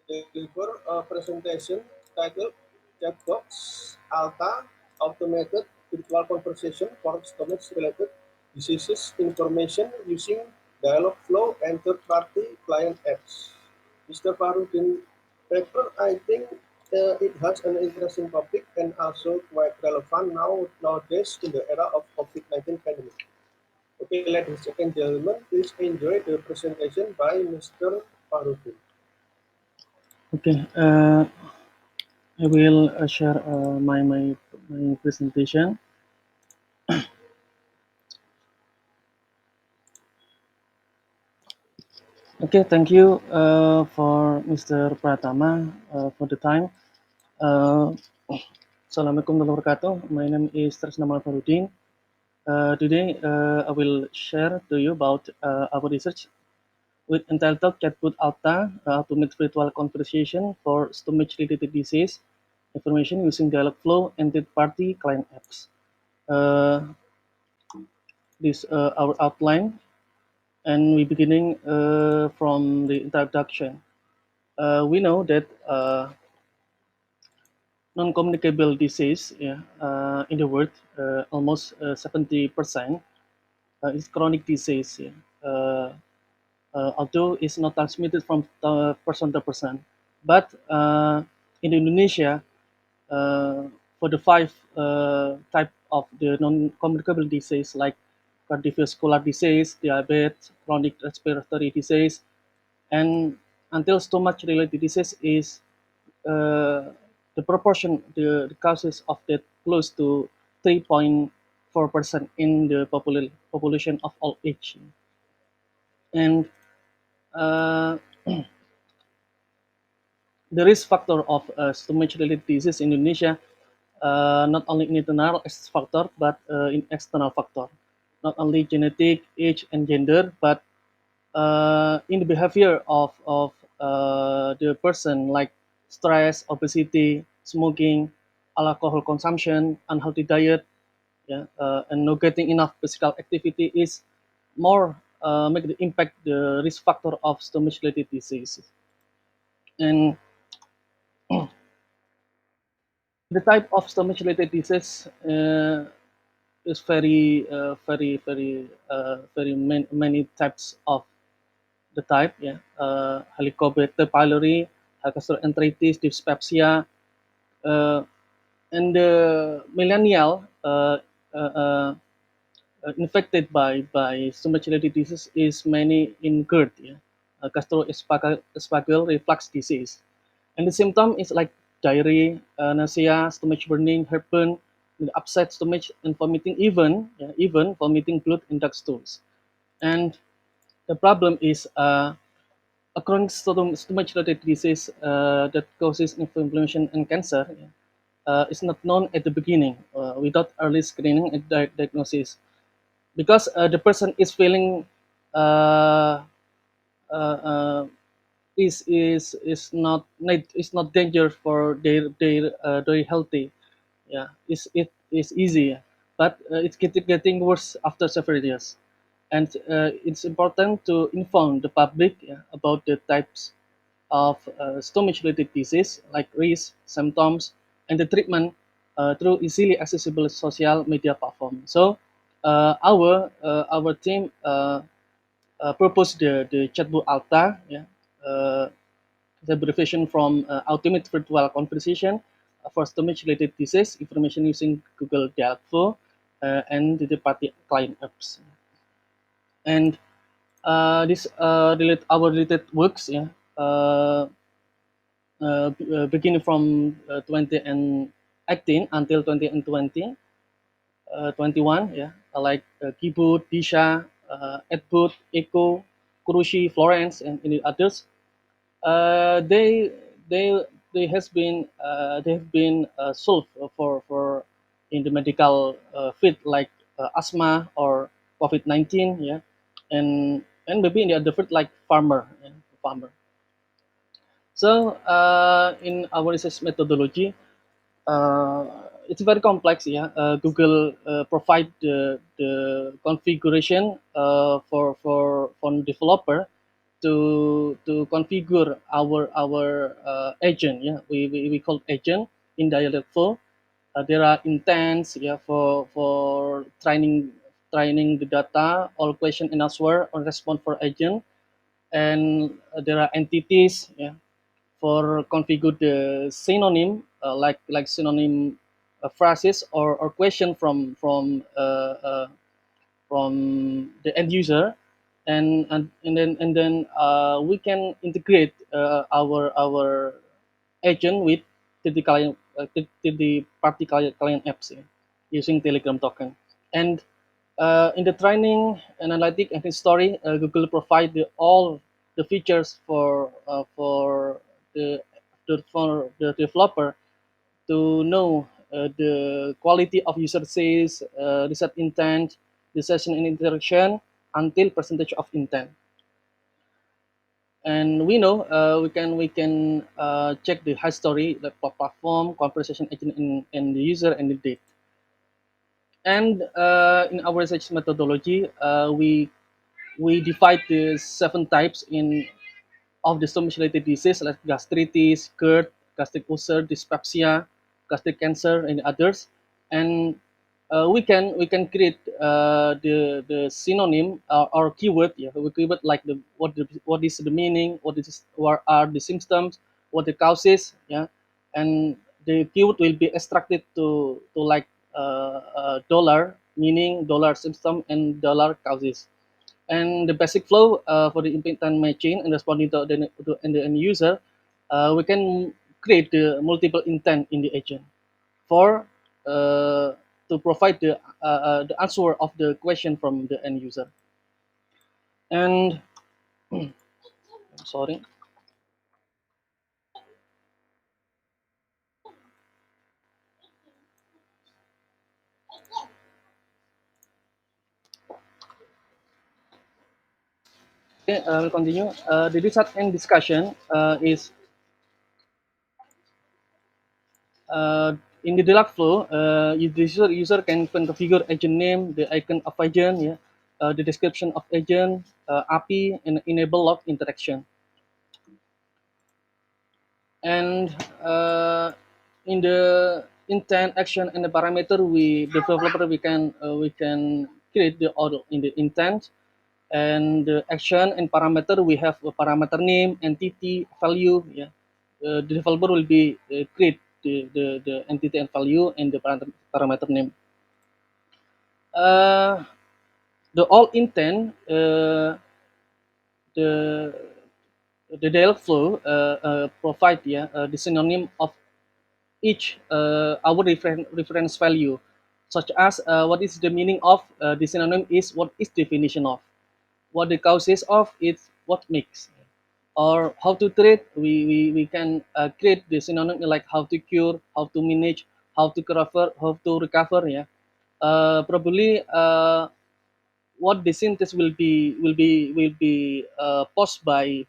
deliver a presentation titled Chatbots A.L.T.H.A Automated Virtual Conversation for Stomach-Related Diseases Information using Dialogflow and third-party client apps. Mr. Fahrudin paper, I think it has an interesting topic and also quite relevant nowadays in the era of COVID-19 pandemic. Okay, ladies and gentlemen, please enjoy the presentation by Mr. Fahrudin. Okay, I will share my presentation. Okay, thank you for Mr. Pratama for the time. Uh, Assalamualaikum warahmatullahi wabarakatuh. My name is Tresna Fahrudin. Today, I will share to you about our research with entitled Chatbot A.L.T.H.A Automated Virtual Conversation for Stomach-Related Disease Information using Dialogflow and third-party client apps. Uh, this our outline, and we beginning from the introduction. We know that non-communicable disease, yeah, in the world, almost 70% is chronic disease. Yeah. Although it's not transmitted from person to person, but in Indonesia, uh, for the five type of the non-communicable disease like cardiovascular disease, diabetes, chronic respiratory disease, and until stomach-related disease is the proportion, the causes of death close to 3.4% in the population of all age. And uh, the risk factor of stomach-related disease in Indonesia, not only in internal factor, but in external factor. Not only genetic, age, and gender, but in the behavior of the person, like stress, obesity, smoking, alcohol consumption, unhealthy diet, yeah, and not getting enough physical activity is more make the impact the risk factor of stomach-related disease. And the type of stomach-related disease is very many types of the type, yeah. Helicobacter pylori, gastroenteritis, dyspepsia, uh, and the millennial infected by stomach-related disease is many in GERD, yeah, gastroesophageal reflux disease, and the symptom is like diarrhea, nausea, stomach burning, heartburn, upset stomach, and vomiting, even vomiting blood in dark stools. And the problem is a chronic stomach-related disease that causes inflammation and cancer, yeah, is not known at the beginning without early screening and diagnosis, because the person is feeling uh, uh, uh, is not danger for their healthy. Yeah, it is easy, but it's getting worse after several years. And it's important to inform the public, yeah, about the types of stomach-related disease, like risk, symptoms, and the treatment through easily accessible social media platform. So our team proposed the chatbot A.L.T.H.A, yeah, uh, the abbreviation from Ultimate Virtual Conversation for stomach-related disease information using Google Dialogflow and the party client apps. And this our related works, yeah, beginning from 2018 until 2020, 21, yeah, like Keyboard, Disha, Edboot, Echo, Kurushi, Florence, and any others. Uh, they they they have been solved for in the medical field, like asthma or COVID-19, yeah, and maybe in the other field like farmer. So in our research methodology, uh, it's very complex. Yeah, Google provide the configuration for developer, to configure our agent. Yeah, we call agent in Dialogflow. There are intents, yeah, for training the data, all question and answer or respond for agent, and there are entities, yeah, for configure the synonym, like synonym phrases or question from the end user, and then we can integrate our agent with the client, to the party client apps, yeah, using Telegram token. And in the training, analytic, and history, Google provide all the features the for the developer to know the quality of user says, reset intent, the session and interaction, until percentage of intent. And we know we can check the history, the platform, conversation agent, and the user and the date. And in our research methodology, we divide the 7 types in of the stomach-related disease like gastritis, GERD, gastric ulcer, dyspepsia, gastric cancer, and others. And we can create the synonym or keyword, yeah, the keyword like what is the meaning, what are the symptoms, what the causes, yeah, and the keyword will be extracted to like dollar meaning, dollar symptom, and dollar causes. And the basic flow for the intent matching and responding to the end user, we can create the multiple intent in the agent for uh, to provide the answer of the question from the end user. And sorry, okay, we'll continue. The result and discussion is uh, in the Dialogflow. User can configure agent name, the icon of agent, yeah, the description of agent, API, and enable log interaction. And in the intent, action, and the parameter, we can create the order in the intent. And the action and parameter, we have a parameter name, entity, value, yeah. The developer will be create the entity and value and the parameter name. uh, the all intent, the the Dialogflow provide, yeah, the synonym of each our reference value, such as what is the meaning of the synonym is what is definition of, what the causes of is what makes, or how to treat. We can create the synonym like how to cure, how to manage, how to recover, yeah. Probably what the synthesis will be posted by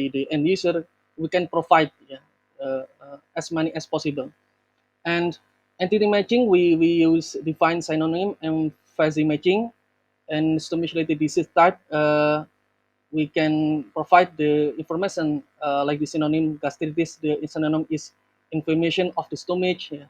the end user. We can provide, yeah, as many as possible. And entity matching, we use define synonym and fuzzy matching. And stimulated disease type, we can provide the information like the synonym gastritis, the synonym is inflammation of the stomach, yeah,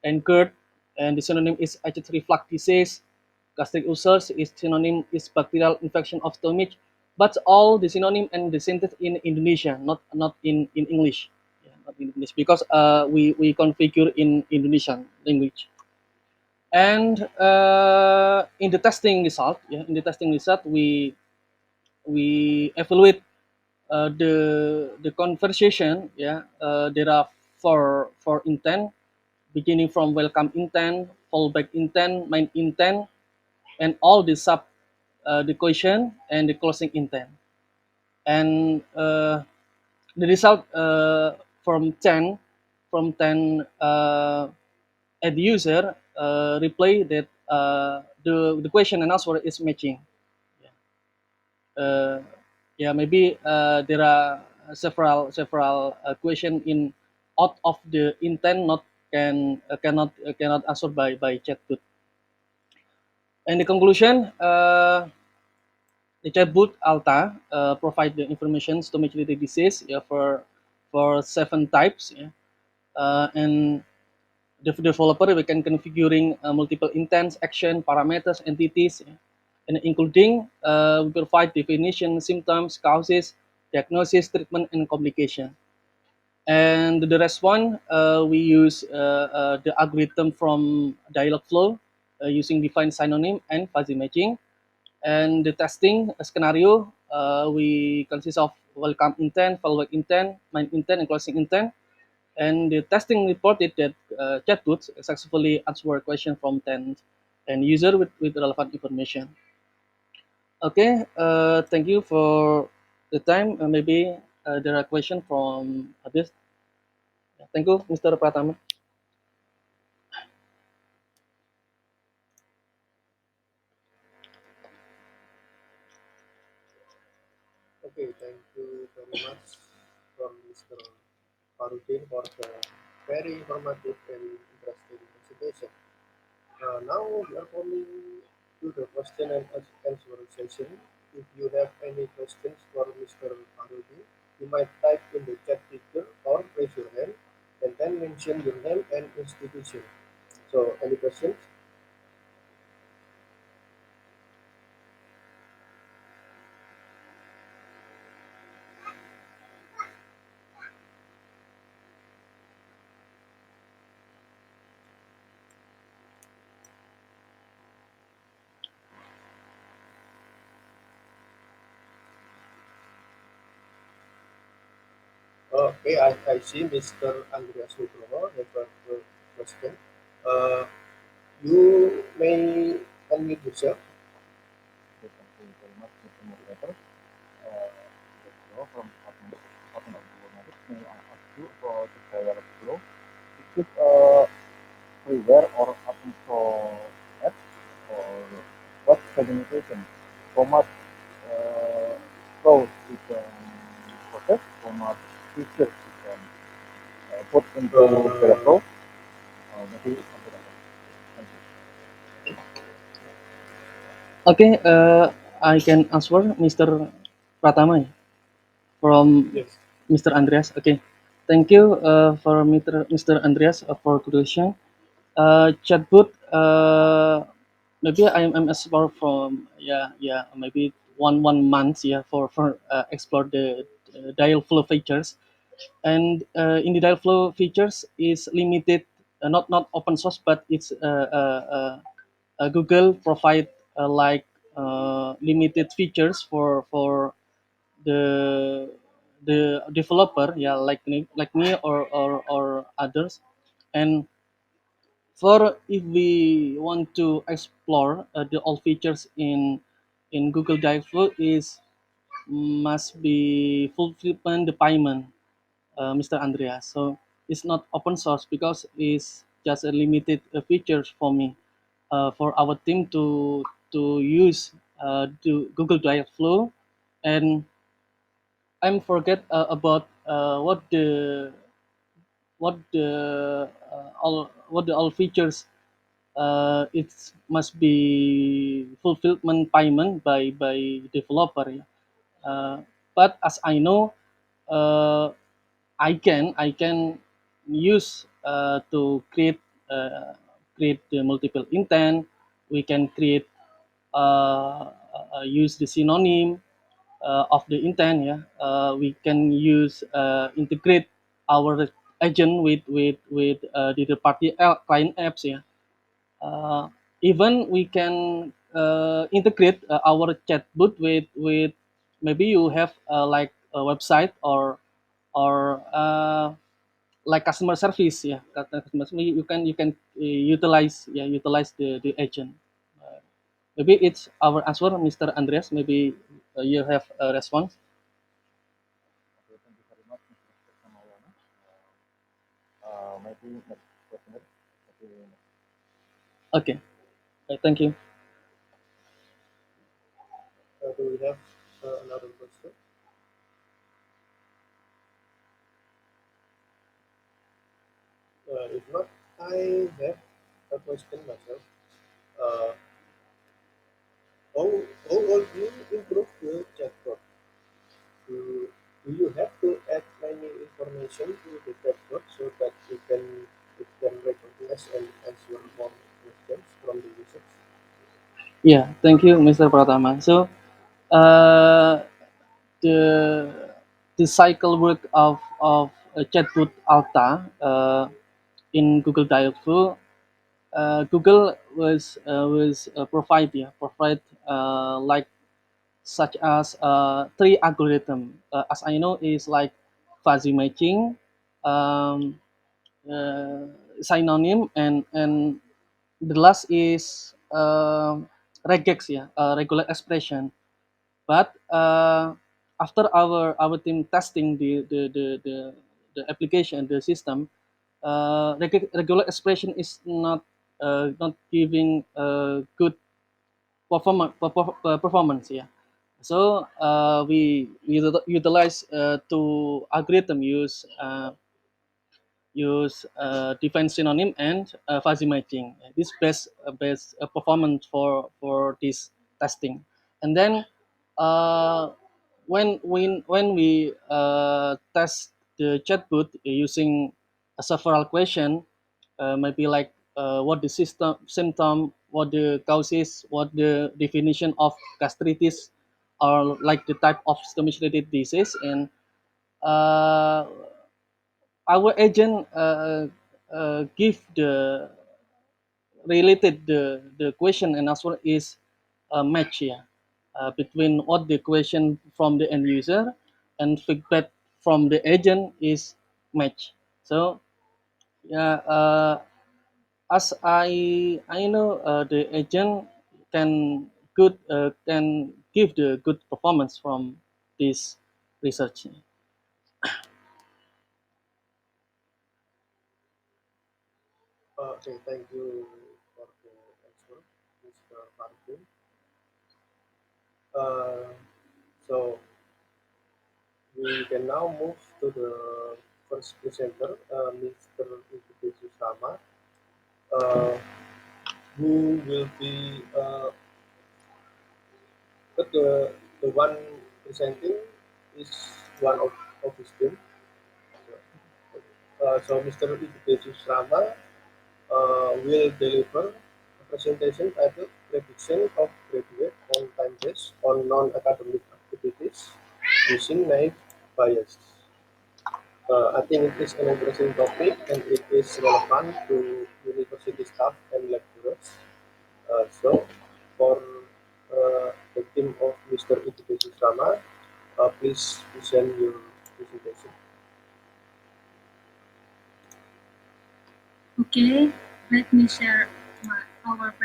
and GERD, and the synonym is acid reflux disease. Gastric ulcers is synonym is bacterial infection of stomach. But all the synonym and the sentence in Indonesia, not in English, yeah, not in English, because we configure in Indonesian language. And in the testing result, yeah, we evaluate the conversation, yeah. There are four intent, beginning from welcome intent, fallback intent, main intent, and all the sub the question and the closing intent. And the result from 10 at the user reply that the question and answer is matching. uh, yeah, maybe there are several question in out of the intent, not cannot answer by chatbot. And the conclusion, The chatbot A.L.T.H.A provide the information to measure the disease, yeah, for 7 types, yeah. And the developer we can configuring multiple intents, action, parameters, entities, yeah, and including we provide definition, symptoms, causes, diagnosis, treatment, and complication. And the rest one, we use the algorithm from Dialogflow using defined synonym and fuzzy matching. And the testing scenario, we consist of welcome intent, fallback intent, main intent, and closing intent. And the testing reported that chatbots successfully answer question from 10 and user with relevant information. Okay, thank you for the time. Maybe there are questions from others. Thank you, Mr. Pratama. Okay, thank you very much from Mr. Fahrudin for the very informative and interesting presentation. Now we are coming to the question and answer session. If you have any questions for Mr. Fahrudin, you might type in the chat feature or raise your hand and then mention your name and institution. So, any questions? Okay, I see Mr. Andreas Nugroho have a question. Uh, you may unmute yourself. Okay, thank you very much, Mr. Moderator. Let's go from Department of Government. May I ask you about the dialog flow? Is it freeware or open source app or what segmentation? How much flow you can process? How much features you can put into dialog Uh, flow? Maybe something like that. Thank you. Okay, I can answer Mr. Pratama from yes. Mr. Andreas. Okay, thank you for Mr. Andreas for question. Chatbot, maybe I'm explore from, yeah, maybe one month, yeah, for explore the dial flow features. And in the dial flow features is limited, not open source, but it's Google provide like limited features for the the developer, yeah, like me or others. And for if we want to explore the all features in Google Dialogflow is must be fulfillment the payment, Mr. Andreas. So it's not open source because it's just a limited features for me, for our team to use to Google Dialogflow. And I'm forget about what the all features. It must be fulfillment payment by developer, yeah. But as I know, uh, I can use to create the multiple intent. We can create use the synonym of the intent. Yeah, we can use integrate our agent with the third party client apps. Yeah, uh, even we can integrate our chatbot with maybe you have like a website or like customer service, yeah, customer service. You can utilize the agent. uh, Maybe it's our answer, Mr. Andreas. Maybe you have a response. Okay, thank you very much, Mr. Maulana. Maybe next question. Okay, Okay, thank you. Do we have another question? If not, I have a question myself. Uh, how, how would you improve the chatbot? Do you have to add many information to the chatbot so that it can recognize and answer more questions from the users? Yeah, thank you, Mr. Pratama. So, uh, the the cycle work of chatbot Alta in Google Dialogflow. Google provide like such as three algorithm. As I know, is like fuzzy matching, um, uh, synonym, and the last is regex, yeah, regular expression. But after our team testing the application, the system, regular expression is not giving good performance. Yeah. So we utilize to algorithm use define synonym and fuzzy matching. This best performance for this testing. And then uh, when we test the chatbot using several question, maybe like what the system symptom, what the causes, what the definition of gastritis, or like the type of stomach related disease, and uh, our agent give the related the question and answer is a match, yeah, between what the question from the end user and feedback from the agent is match. So yeah, as I know, the agent can give the good performance from this research. Okay, thank you for the answer, Mr. Fahrudin. Uh, so we can now move to the first presenter, Mr. Ibu Sama, uh, who will be but the one presenting is one of his team. So Mr. Ibu Sama will deliver a presentation titled Prediction of Graduate on Time Based on Non-Academic Activities Using Naive Bias. I think it is an interesting topic and it is relevant to university staff and lecturers. So, for the team of Mr. Ibu Sama, please present your presentation. Okay, let me share our presentation.